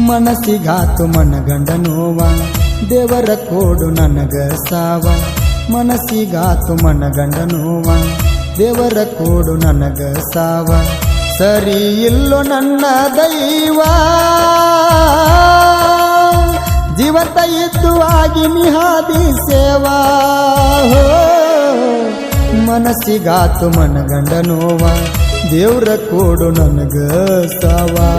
ಮನಸ್ಸಿಗಾತು ಮನಗಂಡ ನೋವ ದೇವರ ಕೋಡು ನನಗ ಸಾವ ಮನಸ್ಸಿಗಾತು ಮನಗಂಡ ನೋವ ದೇವರ ಕೋಡು ನನಗ ಸಾವ ಸರಿ ಇಲ್ಲೋ ನನ್ನ ದೈವ ಜೀವಂತ ಇದ್ದು ಆಗಿ ನಿಹಾದಿ ಸೇವಾ ಮನಸ್ಸಿಗಾತು ಮನಗಂಡ ನೋವ ದೇವ್ರ ಕೋಡು ನನಗ ಸಾವಾ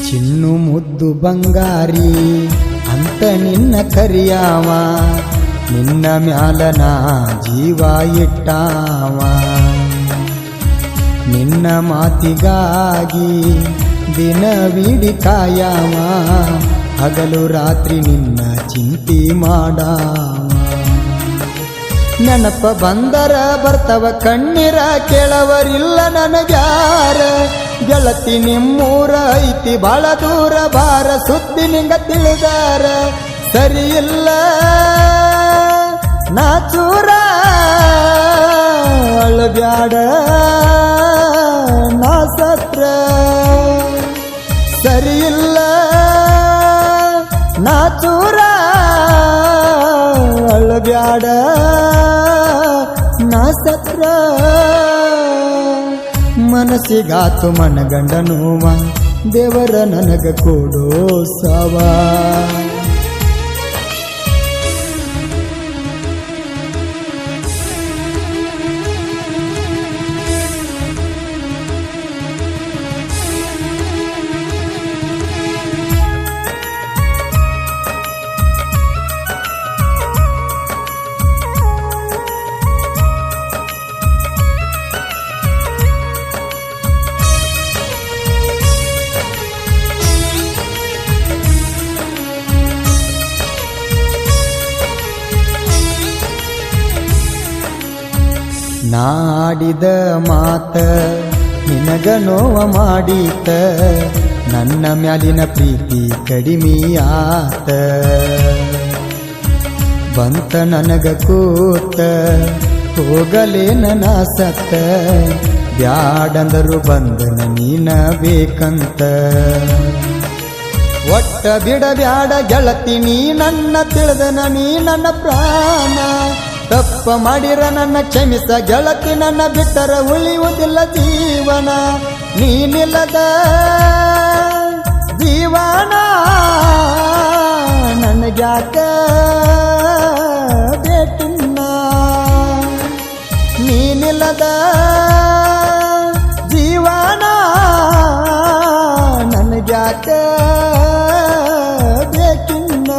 ಚಿನ್ನು ಮುದ್ದು ಬಂಗಾರಿ ಅಂತ ನಿನ್ನ ಕರಿಯಾವ ನಿನ್ನ ಮ್ಯಾಲನ ಜೀವ ಇಟ್ಟಾವ ನಿನ್ನ ಮಾತಿಗಾಗಿ ದಿನವಿಡಿ ಕಾಯಾವ ಹಗಲು ರಾತ್ರಿ ನಿನ್ನ ಚಿಂತೆ ಮಾಡಾವ ನೆನಪ ಬಂದರ ಬರ್ತವ ಕಣ್ಣೀರ ಕೇಳವರಿಲ್ಲ ನನಗ್ಯಾರ ಗೆಳತಿ ನಿಮ್ಮೂರ ಐತಿ ಬಾಳ ದೂರ ಬಾರ ಸುದ್ದಿ ನಿಂಗ ತಿಳಿದಾರ ಸರಿಯಿಲ್ಲ ನಾ ಚೂರ ಅಳಬ್ಯಾಡ ನಾ ಸತ್ರ ಸರಿಯಿಲ್ಲ ನಾ ಚೂರ ಅಳಬ್ಯಾಡ ನಾ ಸತ್ರ ಮನಸ್ಸಿಗಾತು ಮನಗಂಡ ನೋವ ದೇವರ ನನಗ ಕೊಡೋ ಸಾವಾ ನಾಡಿದ ಮಾತ ನಿನಗ ನೋವ ಮಾಡೀತ ನನ್ನ ಮ್ಯಾಲಿನ ಪ್ರೀತಿ ಕಡಿಮೆಯಾತ ಬಂತ ನನಗ ಕೂತ ಹೋಗಲೇನ ನಾ ಸತ್ತ ಬ್ಯಾಡಂದರು ಬಂದನ ನೀನ ಬೇಕಂತ ಒಟ್ಟ ಬಿಡಬ್ಯಾಡ ಗೆಳತಿ ನೀ ನನ್ನ ತಿಳಿದನ ನೀ ನನ್ನ ಪ್ರಾಣ ತಪ್ಪ ಮಾಡಿರ ನನ್ನ ಕ್ಷಮಿಸ ಗೆಳತಿ ನನ್ನ ಬಿಟ್ಟರ ಉಳಿಯುವುದಿಲ್ಲ ಜೀವನ ನೀನಿಲ್ಲದ ಜೀವನ ನನಗ್ಯಾಕ ಬೇಕಿನ್ನ ನೀನಿಲ್ಲದ ಜೀವನ ನನಗ್ಯಾಕ ಬೇಕಿನ್ನ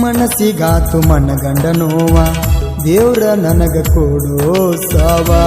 ಮನಸ್ಸಿಗಾತು ಮನಗಂಡ ನೋವ ದೇವ್ರ ನನಗ ಕೊಡೋ ಸಾವಾ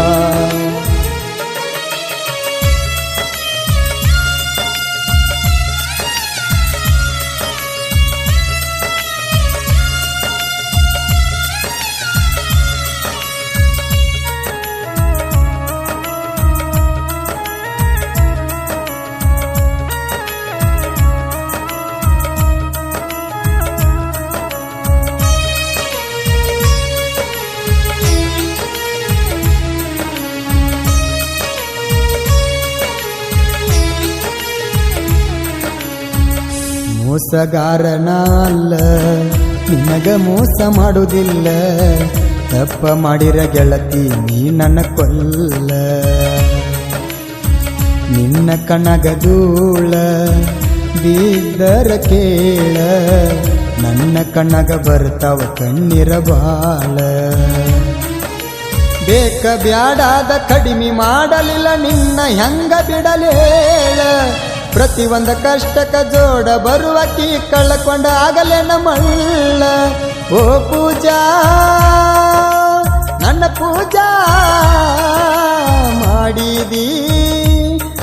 ಮೋಸಗಾರನ ಅಲ್ಲ ನಿನಗ ಮೋಸ ಮಾಡುವುದಿಲ್ಲ ತಪ್ಪ ಮಾಡಿರ ಗೆಳತಿ ನೀ ನನ್ನ ಕೊಲ್ಲ ನಿನ್ನ ಕಣಗ ಧೂಳ ಬಿದ್ದರ ಕೇಳ ನನ್ನ ಕಣ್ಣಗ ಬರ್ತಾವ ಕಣ್ಣೀರ ಬಾಳ ಬೇಕ ಬ್ಯಾಡಾದ ಕಡಿಮೆ ಮಾಡಲಿಲ್ಲ ನಿನ್ನ ಹೆಂಗ ಬಿಡಲೇಳ ಪ್ರತಿಯೊಂದ ಕಷ್ಟಕ ಜೋಡ ಬರುವಕಿ ಕಳ್ಕೊಂಡ ಆಗಲೇನ ಮಳ್ಳ ಓ ಪೂಜಾ ನನ್ನ ಪೂಜಾ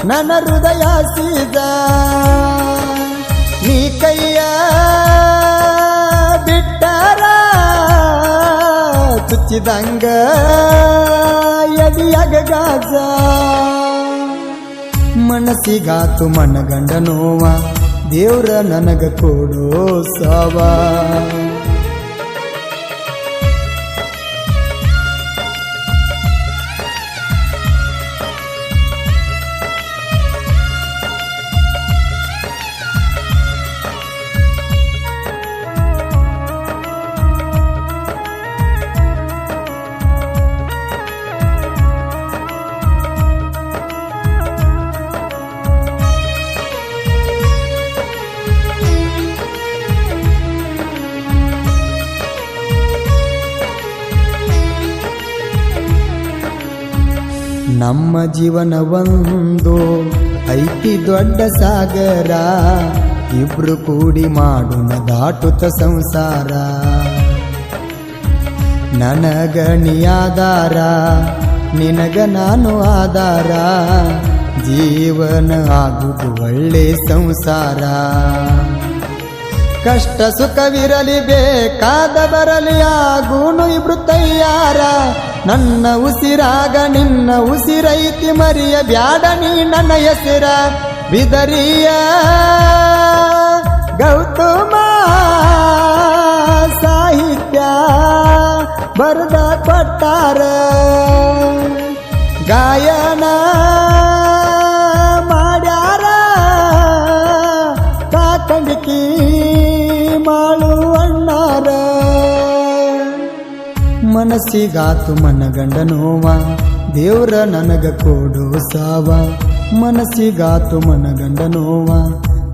ನನ್ನ ಹೃದಯ ಸೀದ ನೀ ಕೈಯ ಬಿಟ್ಟರ ಚುಚ್ಚಿದಂಗ ಎದಿಯಾಗ ಗಾಜ ಮನಸ್ಸಿಗಾತು ಮನಗಂಡ ನೋವ ದೇವ್ರ ನನಗ ಕೊಡೋ ಸಾವ ನಮ್ಮ ಜೀವನ ಒಂದು ಐತಿ ದೊಡ್ಡ ಸಾಗರ ಇಬ್ರು ಕೂಡಿ ಮಾಡೋಣ ದಾಟುತ್ತ ಸಂಸಾರ ನನಗ ನೀ ಆಧಾರ ನಿನಗ ನಾನು ಆಧಾರ ಜೀವನ ಆಗುವುದು ಒಳ್ಳೆ ಸಂಸಾರ ಕಷ್ಟ ಸುಖವಿರಲಿ ಬೇಕಾದ ಬರಲಿ ಆಗೂನು ಇಬ್ರು ತಯ್ಯಾರ ನನ್ನ ಉಸಿರಾಗ ನಿನ್ನ ಉಸಿರೈತಿ ಮರಿಯ ಬ್ಯಾಡ ನೀ ನನ್ನ ಹೆಸರ ಬಿದರಿಯ ಗೌತಮ ಸಾಹಿತ್ಯ ಬರೆದ ಕೊಟ್ಟಾರ ಗಾಯನ ಮಾಡ್ಯಾರ ಕಾಕಂಡಿಕಿ ಮಾಳುವಣ್ಣಾರ ಮನಸ್ಸಿಗಾತು ಮನಗಂಡ ನೋವ ದೇವ್ರ ನನಗ ಕೊಡು ಸಾವ ಮನಸ್ಸಿಗಾತು ಮನಗಂಡ ನೋವ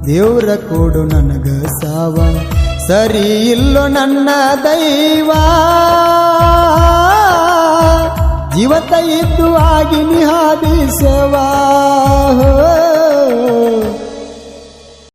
ದೇವ್ರ ಕೊಡು ನನಗ ಸಾವ ಸರಿ ಇಲ್ಲೋ ನನ್ನ ದೈವ ಜೀವತ ಇದ್ದು ಆಗಿ ನಿಹಾದಿ ಸೇವಾ